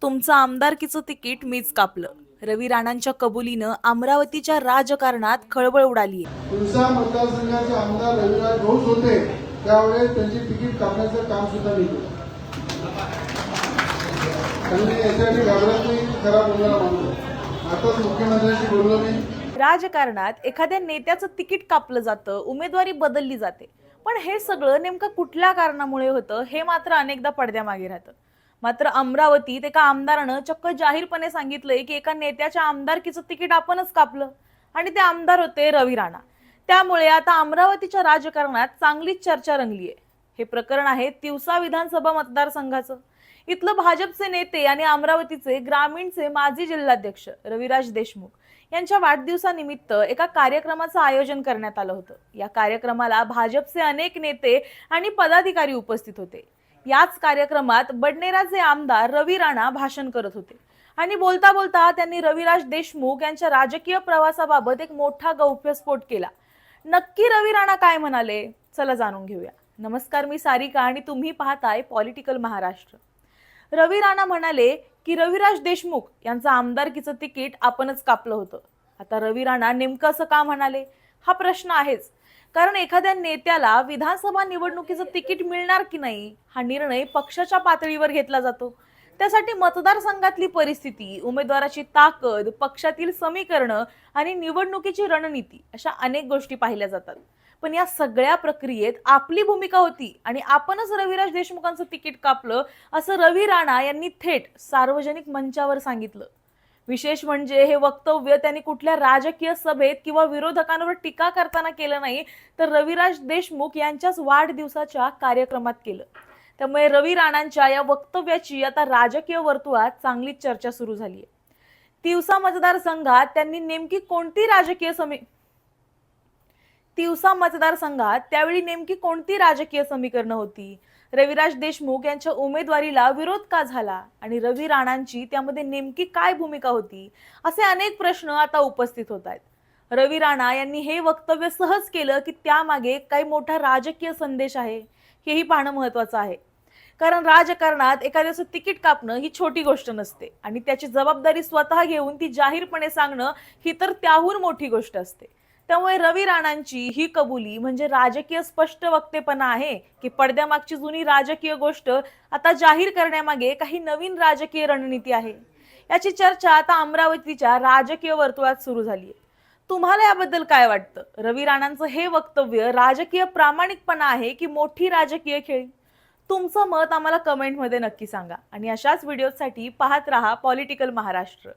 तुमचं आमदारकीचं तिकीट मीच कापलं. रवी राणांच्या कबुलीनं अमरावतीच्या राजकारणात खळबळ उडाली आहे. तुळसा मतदारसंघाचे आमदार रविराज घोष होते त्यावेळेस त्यांची तिकीट कापण्याचं काम सुद्धा मी केलं. त्यांनी याच्यासाठी घाबरत नाही, खरा बोलणारा माणूस. आताच मुख्यमंत्र्यांशी बोललो मी. राजकारणात एखाद्या नेत्याचं तिकीट कापलं जातं, उमेदवारी बदलली जाते, पण हे सगळं नेमकं कुठल्या कारणामुळे होतं हे मात्र अनेकदा पडद्यामागे राहतं. मात्र अमरावतीत एका आमदारानं चक्क जाहीरपणे सांगितलंय की एका नेत्याच्या आमदारकीचं तिकीट आपणच कापलं आणि ते आमदार होते रवी राणा. त्यामुळे आता अमरावतीच्या राजकारणात चांगलीच चर्चा रंगली आहे. हे प्रकरण आहे तिवसा विधानसभा मतदारसंघाचं. इथलं भाजपचे नेते आणि अमरावतीचे ग्रामीणचे माजी जिल्हाध्यक्ष रविराज देशमुख यांच्या वाढदिवसानिमित्त एका कार्यक्रमाचं आयोजन करण्यात आलं होतं. या कार्यक्रमाला भाजपचे अनेक नेते आणि पदाधिकारी उपस्थित होते. याच कार्यक्रमात बडनेराचे आमदार रवी राणा भाषण करत होते आणि बोलता बोलता त्यांनी रविराज देशमुख यांच्या राजकीय प्रवासाबाबत एक मोठा गौप्यस्फोट केला. नक्की रवी राणा काय म्हणाले, चला जाणून घेऊया. नमस्कार, मी सारिका आणि तुम्ही पाहताय पॉलिटिकल महाराष्ट्र. रवी राणा म्हणाले की रविराज देशमुख यांचं आमदारकीचं तिकीट आपणच कापलं होतं. आता रवी राणा नेमकं असं का म्हणाले हा प्रश्न आहेच. कारण एखाद्या नेत्याला विधानसभा निवडणुकीचं तिकीट मिळणार की नाही हा निर्णय पक्षाच्या पातळीवर घेतला जातो. त्यासाठी मतदारसंघातली परिस्थिती, उमेदवाराची ताकद, पक्षातील समीकरणं आणि निवडणुकीची रणनीती अशा अनेक गोष्टी पाहिल्या जातात. पण या सगळ्या प्रक्रियेत आपली भूमिका होती आणि आपणच रविराज देशमुखांचं तिकीट कापलं असं रवी राणा यांनी थेट सार्वजनिक मंचावर सांगितलं. विशेष म्हणजे हे वक्तव्य त्यांनी कुठल्या राजकीय सभेत किंवा विरोधकांवर टीका करताना केलं नाही, तर रविराज देशमुख यांच्याच वाढदिवसाच्या कार्यक्रमात केलं. त्यामुळे रवी राणांच्या या वक्तव्याची आता राजकीय वर्तुळात चांगलीच चर्चा सुरू झाली आहे. तिवसा मतदारसंघात त्यांनी नेमकी कोणती तिवसा मतदारसंघात त्यावेळी नेमकी कोणती राजकीय समीकरणं होती, रविराज देशमुख यांच्या उमेदवारीला विरोध का झाला आणि रवी राणांची त्यामध्ये नेमकी काय भूमिका होती, असे अनेक प्रश्न आता उपस्थित होत आहेत. रवी राणा यांनी हे वक्तव्य सहज केलं की त्यामागे काही मोठा राजकीय संदेश आहे हेही पाहणं महत्वाचं आहे. कारण राजकारणात एखाद्याचं तिकीट कापणं ही छोटी गोष्ट नसते आणि त्याची जबाबदारी स्वतः घेऊन ती जाहीरपणे सांगणं ही तर त्याहून मोठी गोष्ट असते. त्यामुळे रवी राणांची ही कबुली म्हणजे राजकीय स्पष्ट वक्तेपणा आहे की पडद्यामागची जुनी राजकीय गोष्ट आता जाहीर करण्यामागे काही नवीन राजकीय रणनीती आहे. याची चर्चा आता अमरावतीच्या राजकीय वर्तुळात सुरू झाली आहे. तुम्हाला याबद्दल काय वाटतं? रवी राणांचं हे वक्तव्य राजकीय प्रामाणिकपणा आहे की मोठी राजकीय खेळी? तुमचं मत आम्हाला कमेंटमध्ये नक्की सांगा आणि अशाच व्हिडिओसाठी पाहत रहा पॉलिटिकल महाराष्ट्र.